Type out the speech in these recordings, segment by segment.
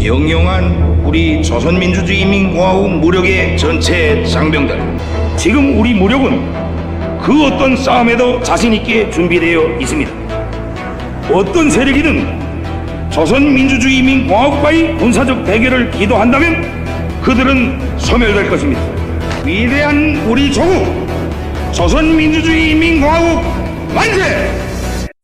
영영한 우리 조선민주주의인민공화국 무력의 전체 장병들, 지금 우리 무력은 그 어떤 싸움에도 자신있게 준비되어 있습니다. 어떤 세력이든 조선민주주의인민공화국과의 군사적 대결을 기도한다면 그들은 소멸될 것입니다. 위대한 우리 조국 조선민주주의인민공화국 만세！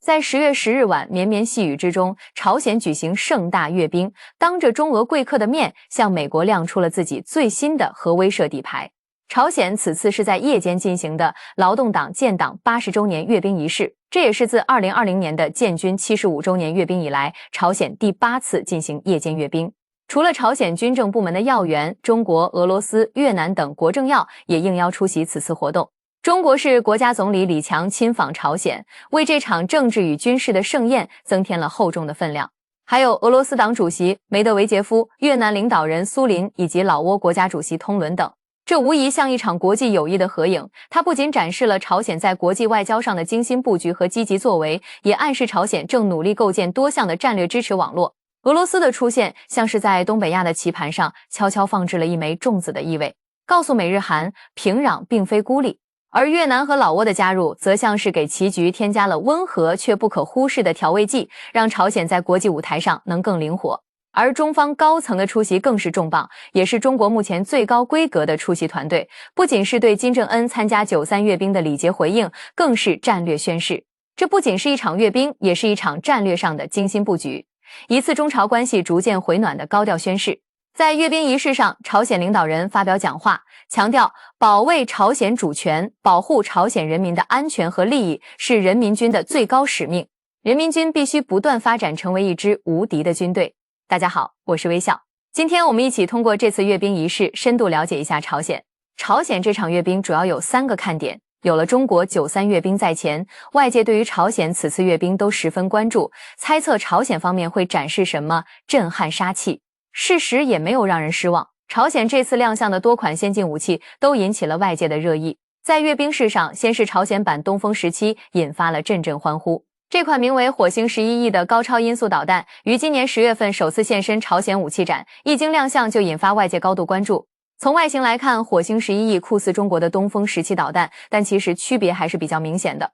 在10月10日晚绵绵细雨之中，朝鲜举行盛大阅兵，当着中俄贵客的面，向美国亮出了自己最新的核威慑底牌。朝鲜此次是在夜间进行的劳动党建党80周年阅兵仪式，这也是自2020年的建军75周年阅兵以来，朝鲜第8次进行夜间阅兵。除了朝鲜军政部门的要员，中国、俄罗斯、越南等国政要也应邀出席此次活动。中国是国家总理李强亲访朝鲜，为这场政治与军事的盛宴增添了厚重的分量。还有俄罗斯党主席梅德韦杰夫、越南领导人苏林以及老挝国家主席通伦等，这无疑像一场国际友谊的合影。它不仅展示了朝鲜在国际外交上的精心布局和积极作为，也暗示朝鲜正努力构建多项的战略支持网络。俄罗斯的出现像是在东北亚的棋盘上悄悄放置了一枚种子的意味，告诉美日韩平壤并非孤立。而越南和老挝的加入则像是给棋局添加了温和却不可忽视的调味剂，让朝鲜在国际舞台上能更灵活。而中方高层的出席更是重磅，也是中国目前最高规格的出席团队，不仅是对金正恩参加93阅兵的礼节回应，更是战略宣示。这不仅是一场阅兵，也是一场战略上的精心布局，一次中朝关系逐渐回暖的高调宣示。在阅兵仪式上，朝鲜领导人发表讲话，强调保卫朝鲜主权、保护朝鲜人民的安全和利益是人民军的最高使命。人民军必须不断发展成为一支无敌的军队。大家好，我是微笑。今天我们一起通过这次阅兵仪式，深度了解一下朝鲜。朝鲜这场阅兵主要有3个看点。有了中国93阅兵在前，外界对于朝鲜此次阅兵都十分关注，猜测朝鲜方面会展示什么震撼杀气。事实也没有让人失望，朝鲜这次亮相的多款先进武器都引起了外界的热议。在阅兵式上，先是朝鲜版东风17引发了阵阵欢呼。这款名为火星11E的高超音速导弹于今年10月份首次现身朝鲜武器展，一经亮相就引发外界高度关注。从外形来看，火星11E酷似中国的东风17导弹，但其实区别还是比较明显的。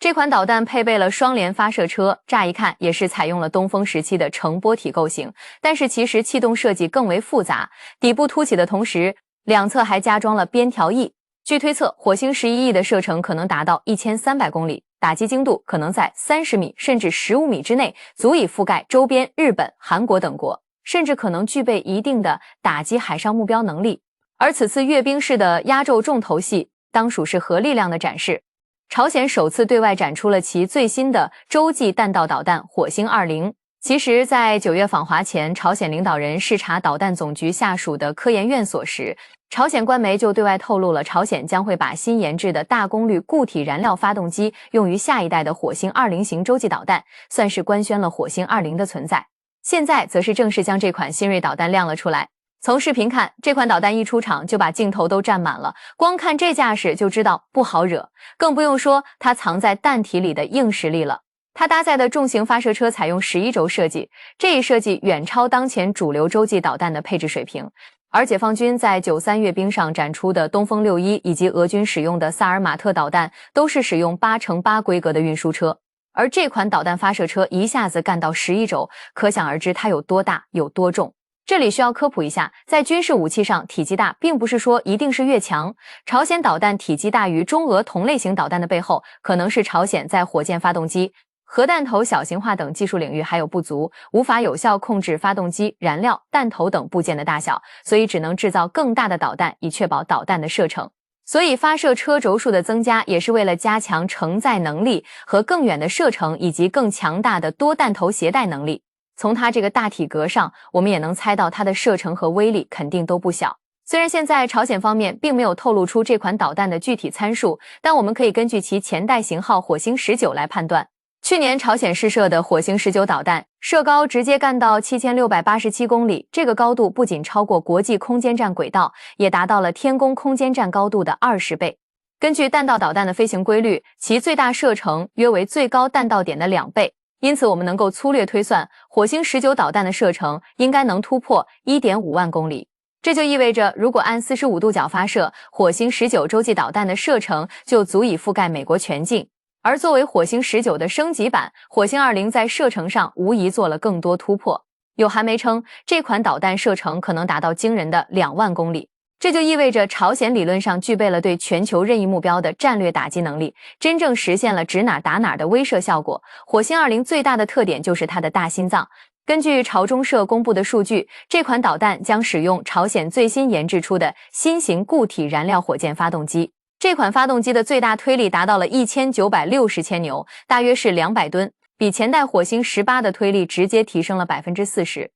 这款导弹配备了双联发射车，乍一看也是采用了东风17的成波体构型，但是其实气动设计更为复杂，底部凸起的同时，两侧还加装了边条翼。据推测，火星11E的射程可能达到1300公里，打击精度可能在30米甚至15米之内，足以覆盖周边日本、韩国等国，甚至可能具备一定的打击海上目标能力。而此次阅兵式的压轴重头戏，当属是核力量的展示。朝鲜首次对外展出了其最新的洲际弹道导弹火星20。其实在9月访华前，朝鲜领导人视察导弹总局下属的科研院所时，朝鲜官媒就对外透露了朝鲜将会把新研制的大功率固体燃料发动机用于下一代的火星20型洲际导弹，算是官宣了火星20的存在。现在则是正式将这款新锐导弹亮了出来。从视频看，这款导弹一出场就把镜头都占满了，光看这架势就知道不好惹，更不用说它藏在弹体里的硬实力了。它搭载的重型发射车采用11轴设计，这一设计远超当前主流洲际导弹的配置水平。而解放军在93阅兵上展出的东风61以及俄军使用的萨尔马特导弹，都是使用8×8规格的运输车。而这款导弹发射车一下子干到11轴，可想而知它有多大有多重。这里需要科普一下，在军事武器上，体积大并不是说一定是越强。朝鲜导弹体积大于中俄同类型导弹的背后，可能是朝鲜在火箭发动机、核弹头小型化等技术领域还有不足，无法有效控制发动机、燃料、弹头等部件的大小，所以只能制造更大的导弹，以确保导弹的射程。所以发射车轴数的增加，也是为了加强承载能力和更远的射程，以及更强大的多弹头携带能力。从它这个大体格上，我们也能猜到它的射程和威力肯定都不小。虽然现在朝鲜方面并没有透露出这款导弹的具体参数，但我们可以根据其前代型号火星19来判断。去年朝鲜试射的火星19导弹，射高直接干到7687公里，这个高度不仅超过国际空间站轨道，也达到了天宫空间站高度的20倍。根据弹道导弹的飞行规律，其最大射程约为最高弹道点的2倍。因此我们能够粗略推算，火星19导弹的射程应该能突破 1.5万公里。这就意味着，如果按45度角发射，火星19洲际导弹的射程就足以覆盖美国全境。而作为火星19的升级版，火星20在射程上无疑做了更多突破。有韩媒称，这款导弹射程可能达到惊人的2万公里。这就意味着朝鲜理论上具备了对全球任意目标的战略打击能力，真正实现了指哪打哪的威慑效果。火星20最大的特点就是它的大心脏。根据朝中社公布的数据，这款导弹将使用朝鲜最新研制出的新型固体燃料火箭发动机。这款发动机的最大推力达到了1960千牛，大约是200吨，比前代火星18的推力直接提升了 40%。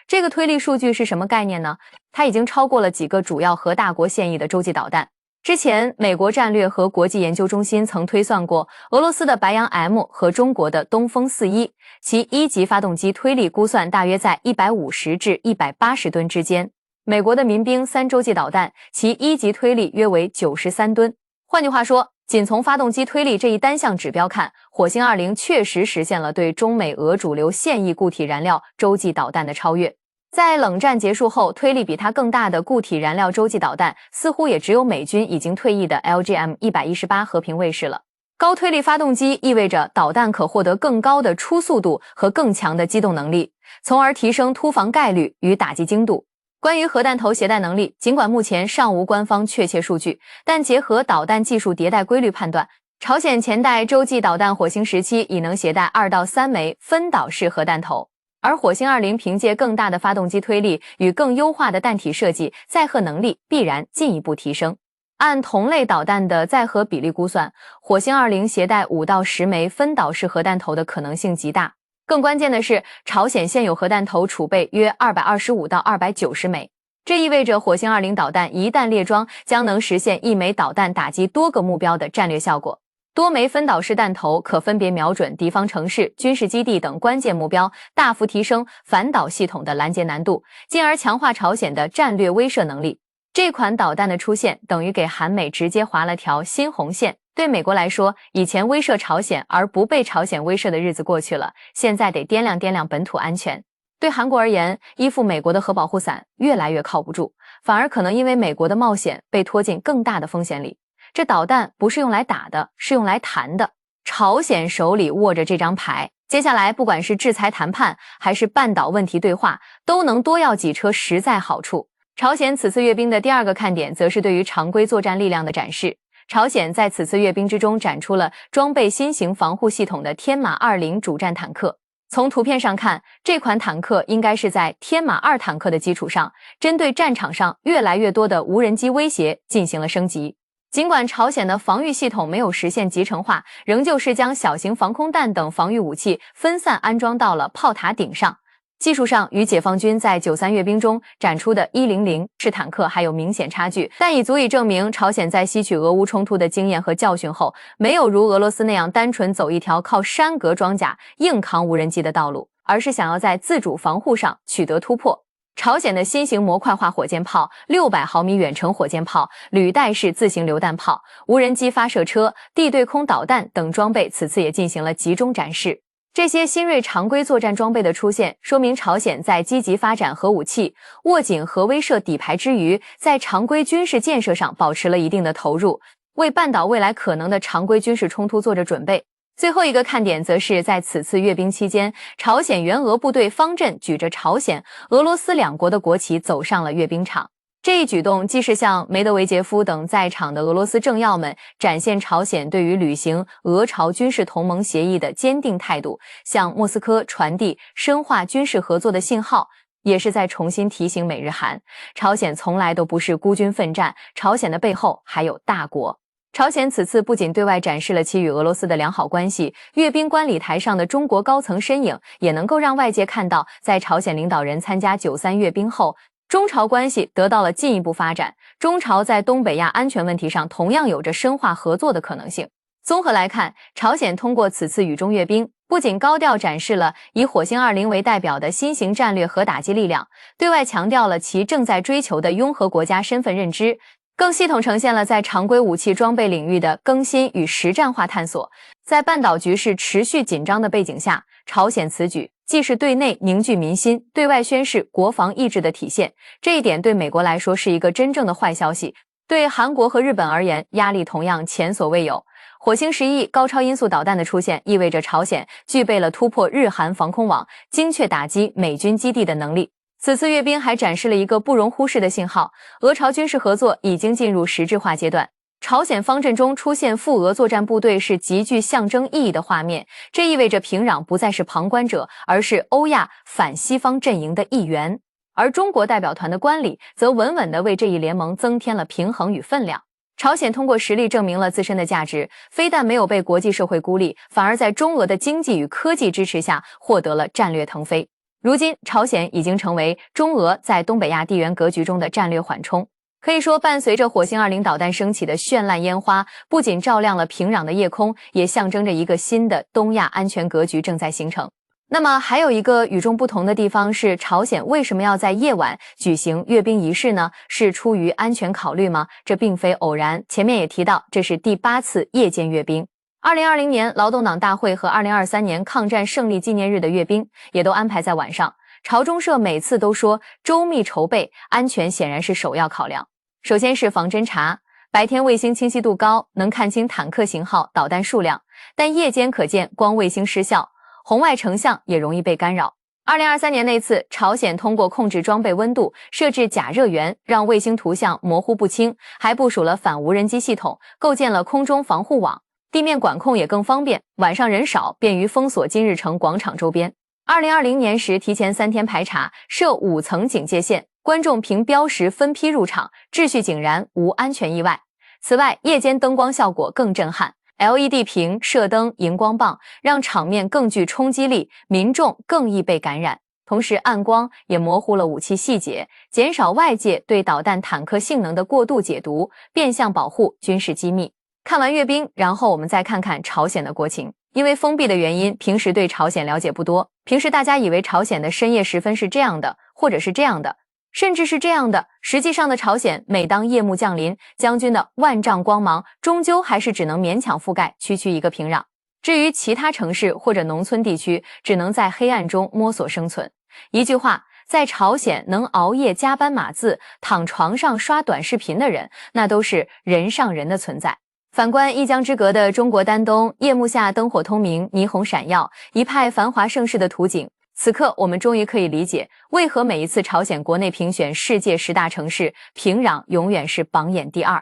这个推力数据是什么概念呢？它已经超过了几个主要核大国现役的洲际导弹。之前，美国战略和国际研究中心曾推算过俄罗斯的白杨 M 和中国的东风41，其一级发动机推力估算大约在150至180吨之间。美国的民兵3洲际导弹，其一级推力约为93吨。换句话说，仅从发动机推力这一单项指标看，火星20确实实现了对中美俄主流现役固体燃料洲际导弹的超越。在冷战结束后，推力比它更大的固体燃料洲际导弹似乎也只有美军已经退役的 LGM-118和平卫士了。高推力发动机意味着导弹可获得更高的初速度和更强的机动能力，从而提升突防概率与打击精度。关于核弹头携带能力，尽管目前尚无官方确切数据，但结合导弹技术迭代规律判断，朝鲜前代洲际导弹火星17已能携带2到3枚分导式核弹头，而火星20凭借更大的发动机推力与更优化的弹体设计，载荷能力必然进一步提升。按同类导弹的载荷比例估算，火星20携带5到10枚分导式核弹头的可能性极大。更关键的是，朝鲜现有核弹头储备约225到290枚，这意味着火星20导弹一旦列装，将能实现一枚导弹打击多个目标的战略效果。多枚分导式弹头可分别瞄准敌方城市、军事基地等关键目标，大幅提升反导系统的拦截难度，进而强化朝鲜的战略威慑能力。这款导弹的出现，等于给韩美直接划了条新红线。对美国来说，以前威慑朝鲜而不被朝鲜威慑的日子过去了，现在得掂量掂量本土安全。对韩国而言，依附美国的核保护伞越来越靠不住，反而可能因为美国的冒险被拖进更大的风险里。这导弹不是用来打的，是用来谈的。朝鲜手里握着这张牌，接下来不管是制裁谈判还是半岛问题对话，都能多要几车实在好处。朝鲜此次阅兵的第二个看点，则是对于常规作战力量的展示。朝鲜在此次阅兵之中展出了装备新型防护系统的天马20主战坦克。从图片上看，这款坦克应该是在天马2坦克的基础上，针对战场上越来越多的无人机威胁进行了升级。尽管朝鲜的防御系统没有实现集成化，仍旧是将小型防空弹等防御武器分散安装到了炮塔顶上。技术上与解放军在93阅兵中展出的100式坦克还有明显差距，但已足以证明朝鲜在吸取俄乌冲突的经验和教训后，没有如俄罗斯那样单纯走一条靠山格装甲硬扛无人机的道路，而是想要在自主防护上取得突破。朝鲜的新型模块化火箭炮、600毫米远程火箭炮、履带式自行榴弹炮、无人机发射车、地对空导弹等装备此次也进行了集中展示。这些新锐常规作战装备的出现，说明朝鲜在积极发展核武器、握紧核威慑底牌之余，在常规军事建设上保持了一定的投入，为半岛未来可能的常规军事冲突做着准备。最后一个看点则是在此次阅兵期间，朝鲜援俄部队方阵举着朝鲜、俄罗斯两国的国旗走上了阅兵场。这一举动既是向梅德韦杰夫等在场的俄罗斯政要们展现朝鲜对于履行俄朝军事同盟协议的坚定态度，向莫斯科传递深化军事合作的信号，也是在重新提醒美日韩，朝鲜从来都不是孤军奋战，朝鲜的背后还有大国。朝鲜此次不仅对外展示了其与俄罗斯的良好关系，阅兵观礼台上的中国高层身影也能够让外界看到，在朝鲜领导人参加93阅兵后，中朝关系得到了进一步发展，中朝在东北亚安全问题上同样有着深化合作的可能性。综合来看，朝鲜通过此次与中阅兵，不仅高调展示了以火星20为代表的新型战略核打击力量，对外强调了其正在追求的拥核国家身份认知，更系统呈现了在常规武器装备领域的更新与实战化探索。在半岛局势持续紧张的背景下，朝鲜此举既是对内凝聚民心，对外宣示国防意志的体现。这一点对美国来说是一个真正的坏消息，对韩国和日本而言，压力同样前所未有。火星11高超音速导弹的出现，意味着朝鲜具备了突破日韩防空网、精确打击美军基地的能力。此次阅兵还展示了一个不容忽视的信号，俄朝军事合作已经进入实质化阶段。朝鲜方阵中出现赴俄作战部队是极具象征意义的画面，这意味着平壤不再是旁观者，而是欧亚反西方阵营的一员。而中国代表团的观礼则稳稳地为这一联盟增添了平衡与分量。朝鲜通过实力证明了自身的价值，非但没有被国际社会孤立，反而在中俄的经济与科技支持下获得了战略腾飞。如今，朝鲜已经成为中俄在东北亚地缘格局中的战略缓冲。可以说，伴随着火星20导弹升起的绚烂烟花，不仅照亮了平壤的夜空，也象征着一个新的东亚安全格局正在形成。那么，还有一个与众不同的地方是，朝鲜为什么要在夜晚举行阅兵仪式呢？是出于安全考虑吗？这并非偶然。前面也提到，这是第8次夜间阅兵。2020年劳动党大会和2023年抗战胜利纪念日的阅兵也都安排在晚上。朝中社每次都说周密筹备，安全显然是首要考量。首先是防侦察，白天卫星清晰度高，能看清坦克型号、导弹数量，但夜间可见光卫星失效，红外成像也容易被干扰。2023年那次，朝鲜通过控制装备温度，设置假热源，让卫星图像模糊不清，还部署了反无人机系统，构建了空中防护网，地面管控也更方便，晚上人少，便于封锁金日成广场周边。2020年时提前3天排查，设5层警戒线，观众凭标识分批入场，秩序井然，无安全意外。此外，夜间灯光效果更震撼， LED 屏、射灯、荧光棒让场面更具冲击力，民众更易被感染。同时，暗光也模糊了武器细节，减少外界对导弹坦克性能的过度解读，变相保护军事机密。看完阅兵，然后我们再看看朝鲜的国情。因为封闭的原因，平时对朝鲜了解不多。平时大家以为朝鲜的深夜时分是这样的，或者是这样的，甚至是这样的。实际上的朝鲜，每当夜幕降临，将军的万丈光芒终究还是只能勉强覆盖区区一个平壤。至于其他城市或者农村地区，只能在黑暗中摸索生存。一句话，在朝鲜能熬夜加班码字、躺床上刷短视频的人，那都是人上人的存在。反观一江之隔的中国丹东，夜幕下灯火通明，霓虹闪耀，一派繁华盛世的图景。此刻我们终于可以理解，为何每一次朝鲜国内评选世界10大城市，平壤永远是榜眼第2。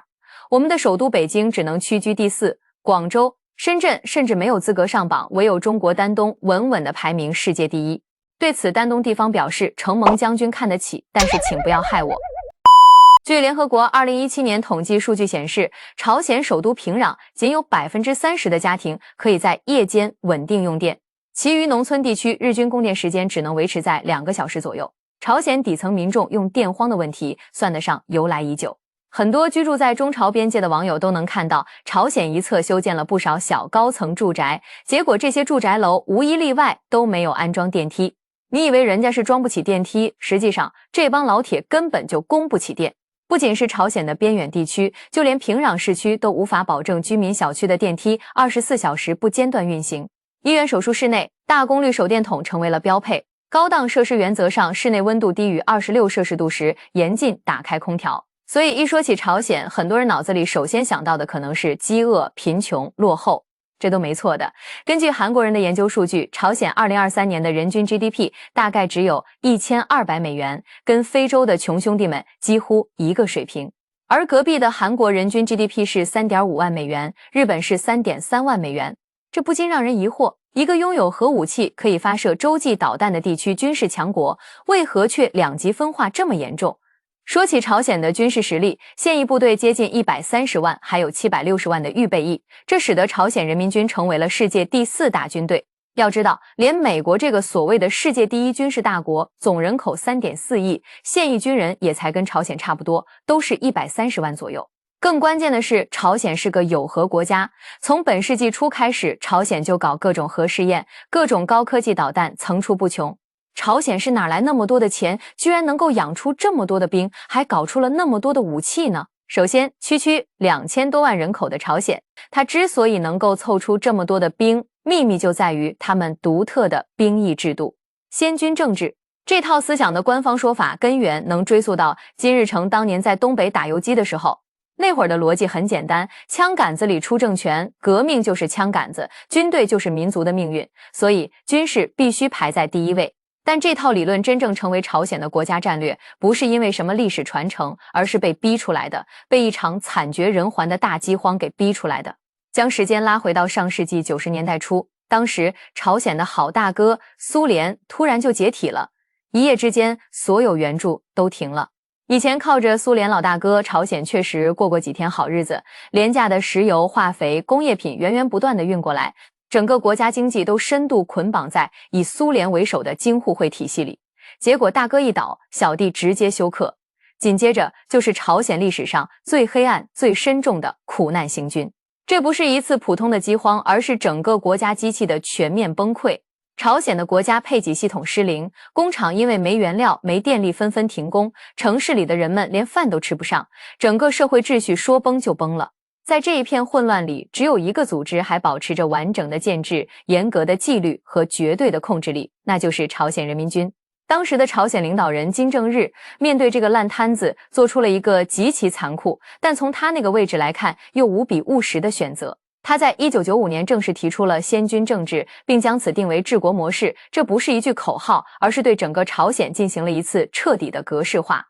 我们的首都北京只能屈居第4，广州、深圳甚至没有资格上榜，唯有中国丹东稳稳地排名世界第1。对此，丹东地方表示，承蒙将军看得起，但是请不要害我。据联合国2017年统计数据显示，朝鲜首都平壤仅有30%的家庭可以在夜间稳定用电，其余农村地区日均供电时间只能维持在2个小时左右。朝鲜底层民众用电荒的问题算得上由来已久。很多居住在中朝边界的网友都能看到，朝鲜一侧修建了不少小高层住宅，结果这些住宅楼无一例外都没有安装电梯。你以为人家是装不起电梯，实际上这帮老铁根本就供不起电。不仅是朝鲜的边远地区，就连平壤市区都无法保证居民小区的电梯24小时不间断运行。医院手术室内，大功率手电筒成为了标配。高档设施原则上，室内温度低于26摄氏度时，严禁打开空调。所以一说起朝鲜，很多人脑子里首先想到的可能是饥饿、贫穷、落后。这都没错的。根据韩国人的研究数据，朝鲜2023年的人均 GDP 大概只有1200美元，跟非洲的穷兄弟们几乎一个水平。而隔壁的韩国人均 GDP 是3.5万美元，日本是3.3万美元。这不禁让人疑惑，一个拥有核武器可以发射洲际导弹的地区军事强国，为何却两极分化这么严重？说起朝鲜的军事实力，现役部队接近130万，还有760万的预备役，这使得朝鲜人民军成为了世界第4大军队。要知道，连美国这个所谓的世界第1军事大国，总人口3.4亿，现役军人也才跟朝鲜差不多，都是130万左右。更关键的是，朝鲜是个有核国家，从本世纪初开始，朝鲜就搞各种核试验，各种高科技导弹层出不穷。朝鲜是哪来那么多的钱，居然能够养出这么多的兵，还搞出了那么多的武器呢？首先，区区2000多万人口的朝鲜，它之所以能够凑出这么多的兵，秘密就在于他们独特的兵役制度——先军政治。这套思想的官方说法根源能追溯到金日成当年在东北打游击的时候。那会儿的逻辑很简单，枪杆子里出政权，革命就是枪杆子，军队就是民族的命运，所以军事必须排在第一位。但这套理论真正成为朝鲜的国家战略，不是因为什么历史传承，而是被逼出来的，被一场惨绝人寰的大饥荒给逼出来的。将时间拉回到上世纪90年代初，当时朝鲜的好大哥苏联突然就解体了，一夜之间所有援助都停了。以前靠着苏联老大哥，朝鲜确实过过几天好日子，廉价的石油、化肥、工业品源源不断的运过来，整个国家经济都深度捆绑在以苏联为首的京沪会体系里。结果大哥一倒，小弟直接休克，紧接着就是朝鲜历史上最黑暗、最深重的苦难行军。这不是一次普通的饥荒，而是整个国家机器的全面崩溃。朝鲜的国家配给系统失灵，工厂因为没原料、没电力纷纷停工，城市里的人们连饭都吃不上，整个社会秩序说崩就崩了。在这一片混乱里，只有一个组织还保持着完整的建制、严格的纪律和绝对的控制力，那就是朝鲜人民军。当时的朝鲜领导人金正日面对这个烂摊子，做出了一个极其残酷，但从他那个位置来看又无比务实的选择。他在1995年正式提出了先军政治，并将此定为治国模式。这不是一句口号，而是对整个朝鲜进行了一次彻底的格式化。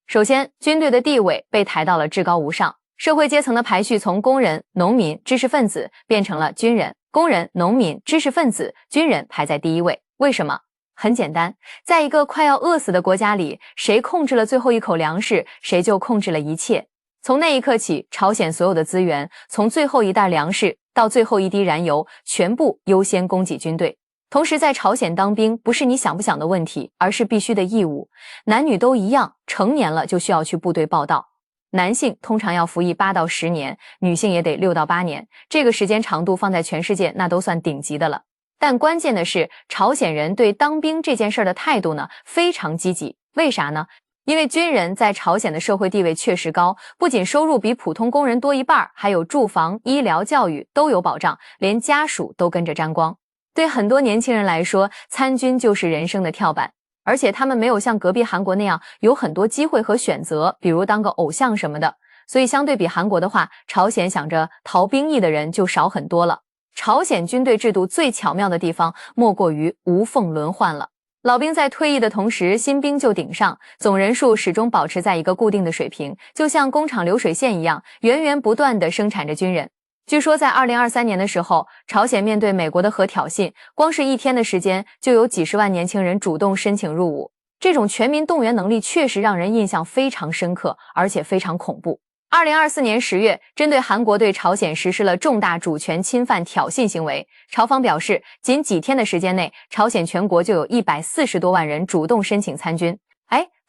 首先，军队的地位被抬到了至高无上，社会阶层的排序从工人、农民、知识分子变成了军人。工人、农民、知识分子、军人排在第一位。为什么？很简单，在一个快要饿死的国家里，谁控制了最后一口粮食，谁就控制了一切。从那一刻起，朝鲜所有的资源，从最后一袋粮食到最后一滴燃油，全部优先供给军队。同时，在朝鲜当兵不是你想不想的问题，而是必须的义务，男女都一样，成年了就需要去部队报到。男性通常要服役8到10年，女性也得6到8年，这个时间长度放在全世界那都算顶级的了。但关键的是，朝鲜人对当兵这件事的态度呢，非常积极。为啥呢？因为军人在朝鲜的社会地位确实高，不仅收入比普通工人多一半，还有住房、医疗、教育都有保障，连家属都跟着沾光。对很多年轻人来说，参军就是人生的跳板，而且他们没有像隔壁韩国那样有很多机会和选择，比如当个偶像什么的。所以相对比韩国的话，朝鲜想着逃兵役的人就少很多了。朝鲜军队制度最巧妙的地方，莫过于无缝轮换了。老兵在退役的同时，新兵就顶上，总人数始终保持在一个固定的水平，就像工厂流水线一样，源源不断地生产着军人。据说在2023年的时候，朝鲜面对美国的核挑衅，光是1天的时间，就有几十万年轻人主动申请入伍。这种全民动员能力确实让人印象非常深刻，而且非常恐怖。2024年10月，针对韩国对朝鲜实施了重大主权侵犯挑衅行为，朝方表示，仅几天的时间内，朝鲜全国就有140多万人主动申请参军。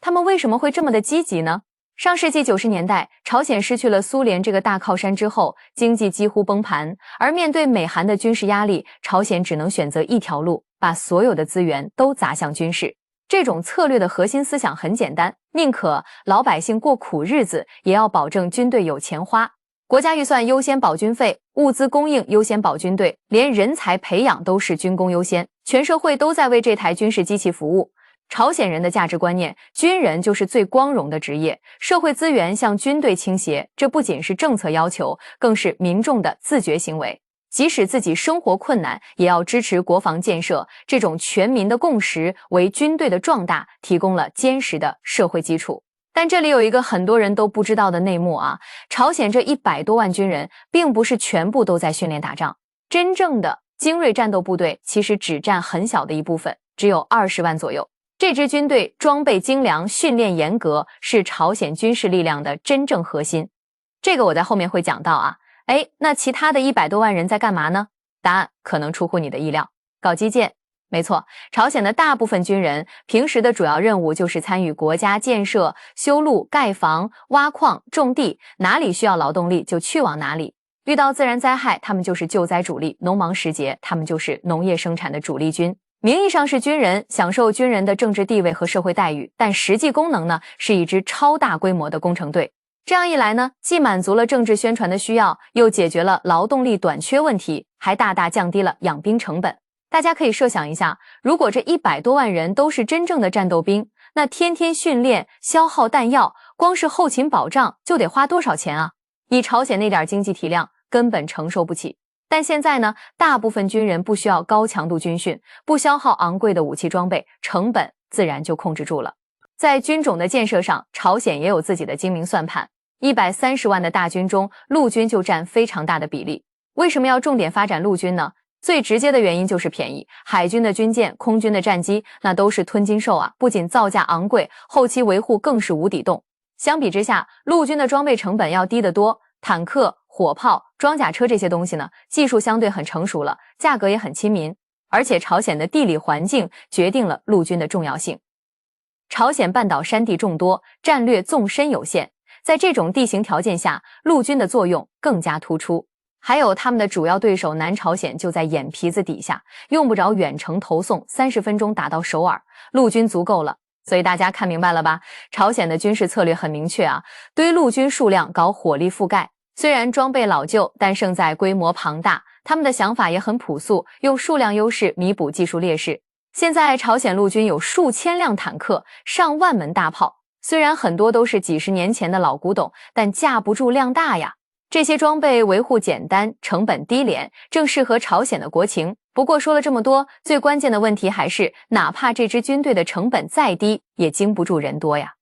他们为什么会这么的积极呢？上世纪90年代，朝鲜失去了苏联这个大靠山之后，经济几乎崩盘，而面对美韩的军事压力，朝鲜只能选择一条路，把所有的资源都砸向军事。这种策略的核心思想很简单，宁可老百姓过苦日子，也要保证军队有钱花。国家预算优先保军费，物资供应优先保军队，连人才培养都是军工优先，全社会都在为这台军事机器服务。朝鲜人的价值观念，军人就是最光荣的职业，社会资源向军队倾斜，这不仅是政策要求，更是民众的自觉行为。即使自己生活困难，也要支持国防建设，这种全民的共识为军队的壮大提供了坚实的社会基础。但这里有一个很多人都不知道的内幕啊，朝鲜这100多万军人并不是全部都在训练打仗，真正的精锐战斗部队其实只占很小的一部分，只有20万左右。这支军队装备精良，训练严格，是朝鲜军事力量的真正核心。这个我在后面会讲到啊。那其他的100多万人在干嘛呢？答案可能出乎你的意料，搞基建。没错，朝鲜的大部分军人平时的主要任务就是参与国家建设、修路、盖房、挖矿、种地，哪里需要劳动力就去往哪里。遇到自然灾害，他们就是救灾主力；农忙时节，他们就是农业生产的主力军。名义上是军人，享受军人的政治地位和社会待遇，但实际功能呢，是一支超大规模的工程队。这样一来呢，既满足了政治宣传的需要，又解决了劳动力短缺问题，还大大降低了养兵成本。大家可以设想一下，如果这100多万人都是真正的战斗兵，那天天训练、消耗弹药，光是后勤保障就得花多少钱啊？以朝鲜那点经济体量，根本承受不起。但现在呢，大部分军人不需要高强度军训，不消耗昂贵的武器装备，成本自然就控制住了。在军种的建设上，朝鲜也有自己的精明算盘。130万的大军中，陆军就占非常大的比例。为什么要重点发展陆军呢？最直接的原因就是便宜，海军的军舰、空军的战机，那都是吞金兽啊！不仅造价昂贵，后期维护更是无底洞。相比之下，陆军的装备成本要低得多，坦克、火炮、装甲车这些东西呢，技术相对很成熟了，价格也很亲民。而且朝鲜的地理环境决定了陆军的重要性。朝鲜半岛山地众多，战略纵深有限，在这种地形条件下，陆军的作用更加突出。还有他们的主要对手南朝鲜就在眼皮子底下，用不着远程投送，30分钟打到首尔，陆军足够了。所以大家看明白了吧？朝鲜的军事策略很明确啊，对陆军数量搞火力覆盖。虽然装备老旧，但胜在规模庞大。他们的想法也很朴素，用数量优势弥补技术劣势。现在朝鲜陆军有数千辆坦克，上万门大炮，虽然很多都是几十年前的老古董，但架不住量大呀。这些装备维护简单，成本低廉，正适合朝鲜的国情。不过说了这么多，最关键的问题还是，哪怕这支军队的成本再低，也经不住人多呀。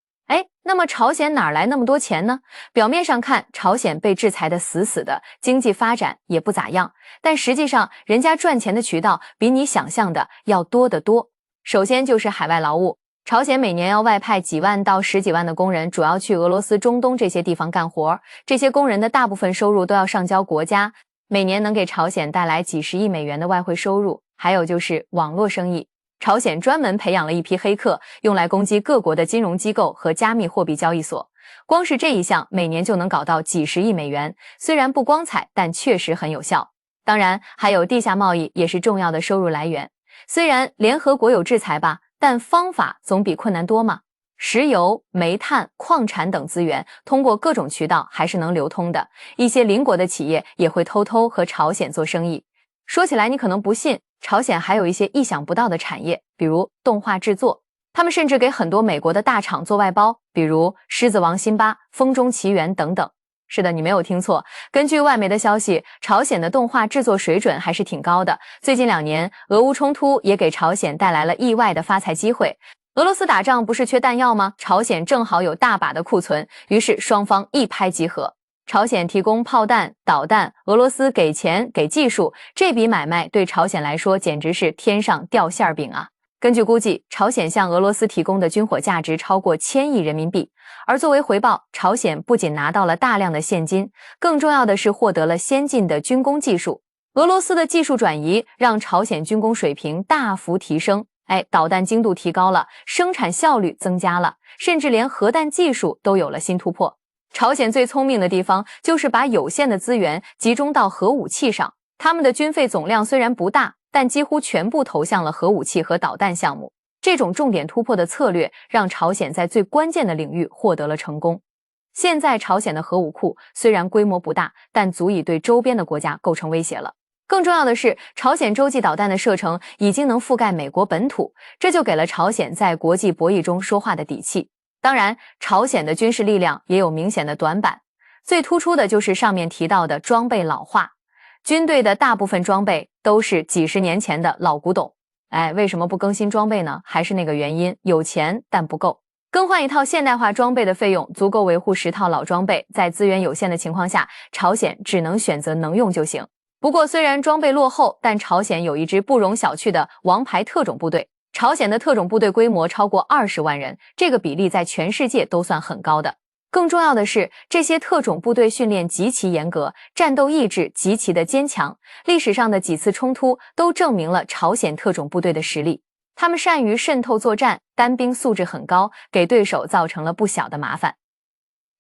那么朝鲜哪来那么多钱呢？表面上看，朝鲜被制裁的死死的，经济发展也不咋样，但实际上人家赚钱的渠道比你想象的要多得多。首先就是海外劳务，朝鲜每年要外派几万到10几万的工人，主要去俄罗斯、中东这些地方干活，这些工人的大部分收入都要上交国家，每年能给朝鲜带来几十亿美元的外汇收入。还有就是网络生意，朝鲜专门培养了一批黑客，用来攻击各国的金融机构和加密货币交易所。光是这一项，每年就能搞到几十亿美元，虽然不光彩，但确实很有效。当然，还有地下贸易也是重要的收入来源。虽然联合国有制裁吧，但方法总比困难多嘛。石油、煤炭、矿产等资源通过各种渠道还是能流通的，一些邻国的企业也会偷偷和朝鲜做生意。说起来你可能不信，朝鲜还有一些意想不到的产业，比如动画制作。他们甚至给很多美国的大厂做外包，比如《狮子王》、辛巴、《风中奇缘》等等。是的，你没有听错。根据外媒的消息，朝鲜的动画制作水准还是挺高的。最近2年，俄乌冲突也给朝鲜带来了意外的发财机会。俄罗斯打仗不是缺弹药吗？朝鲜正好有大把的库存，于是双方一拍即合。朝鲜提供炮弹、导弹，俄罗斯给钱给技术，这笔买卖对朝鲜来说简直是天上掉馅饼啊！根据估计，朝鲜向俄罗斯提供的军火价值超过1000亿人民币，而作为回报，朝鲜不仅拿到了大量的现金，更重要的是获得了先进的军工技术。俄罗斯的技术转移让朝鲜军工水平大幅提升，导弹精度提高了，生产效率增加了，甚至连核弹技术都有了新突破。朝鲜最聪明的地方就是把有限的资源集中到核武器上，他们的军费总量虽然不大，但几乎全部投向了核武器和导弹项目。这种重点突破的策略让朝鲜在最关键的领域获得了成功。现在朝鲜的核武库虽然规模不大，但足以对周边的国家构成威胁了。更重要的是，朝鲜洲际导弹的射程已经能覆盖美国本土，这就给了朝鲜在国际博弈中说话的底气。当然，朝鲜的军事力量也有明显的短板，最突出的就是上面提到的装备老化。军队的大部分装备都是几十年前的老古董。为什么不更新装备呢？还是那个原因，有钱但不够。更换一套现代化装备的费用足够维护10套老装备，在资源有限的情况下，朝鲜只能选择能用就行。不过虽然装备落后，但朝鲜有一支不容小觑的王牌特种部队。朝鲜的特种部队规模超过20万人，这个比例在全世界都算很高的。更重要的是，这些特种部队训练极其严格，战斗意志极其的坚强。历史上的几次冲突都证明了朝鲜特种部队的实力。他们善于渗透作战，单兵素质很高，给对手造成了不小的麻烦。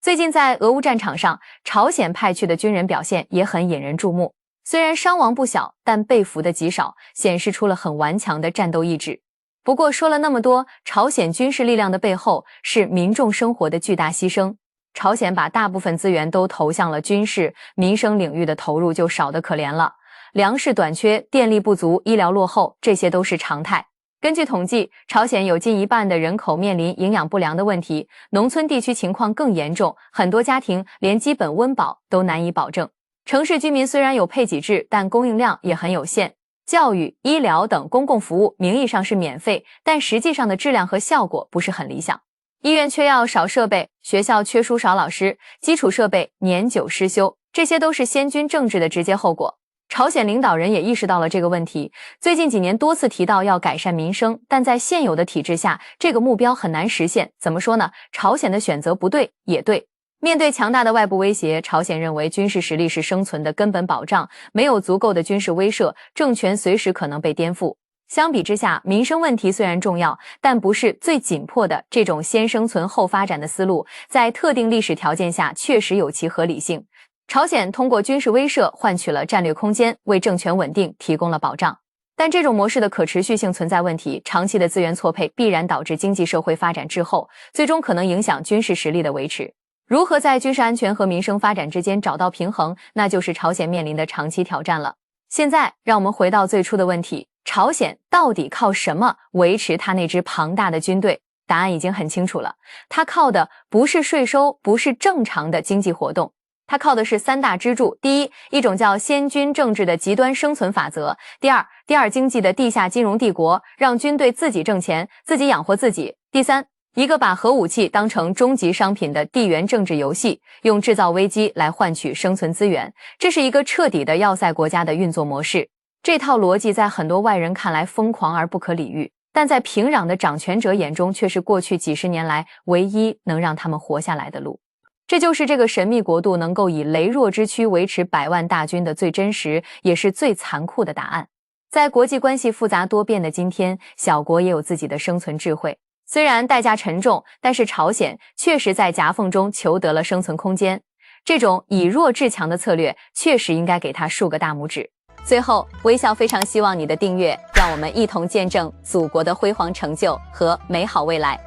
最近在俄乌战场上，朝鲜派去的军人表现也很引人注目。虽然伤亡不小，但被俘的极少，显示出了很顽强的战斗意志。不过说了那么多，朝鲜军事力量的背后是民众生活的巨大牺牲。朝鲜把大部分资源都投向了军事、民生领域的投入就少得可怜了。粮食短缺、电力不足、医疗落后，这些都是常态。根据统计，朝鲜有近一半的人口面临营养不良的问题，农村地区情况更严重，很多家庭连基本温饱都难以保证。城市居民虽然有配给制，但供应量也很有限。教育、医疗等公共服务名义上是免费，但实际上的质量和效果不是很理想。医院缺药少设备，学校缺书少老师，基础设备年久失修，这些都是先军政治的直接后果。朝鲜领导人也意识到了这个问题，最近几年多次提到要改善民生，但在现有的体制下，这个目标很难实现。怎么说呢？朝鲜的选择不对也对。面对强大的外部威胁，朝鲜认为军事实力是生存的根本保障，没有足够的军事威慑，政权随时可能被颠覆。相比之下，民生问题虽然重要，但不是最紧迫的。这种先生存后发展的思路，在特定历史条件下确实有其合理性。朝鲜通过军事威慑换取了战略空间，为政权稳定提供了保障。但这种模式的可持续性存在问题，长期的资源错配必然导致经济社会发展滞后，最终可能影响军事实力的维持。如何在军事安全和民生发展之间找到平衡，那就是朝鲜面临的长期挑战了。现在，让我们回到最初的问题，朝鲜到底靠什么维持他那支庞大的军队？答案已经很清楚了，他靠的不是税收，不是正常的经济活动，他靠的是三大支柱。第一，一种叫先军政治的极端生存法则；第二经济的地下金融帝国，让军队自己挣钱，自己养活自己；第三，一个把核武器当成终极商品的地缘政治游戏，用制造危机来换取生存资源。这是一个彻底的要塞国家的运作模式。这套逻辑在很多外人看来疯狂而不可理喻，但在平壤的掌权者眼中却是过去几十年来唯一能让他们活下来的路。这就是这个神秘国度能够以羸弱之躯维持100万大军的最真实也是最残酷的答案。在国际关系复杂多变的今天，小国也有自己的生存智慧。虽然代价沉重，但是朝鲜确实在夹缝中求得了生存空间。这种以弱制强的策略，确实应该给他竖个大拇指。最后，微笑非常希望你的订阅，让我们一同见证祖国的辉煌成就和美好未来。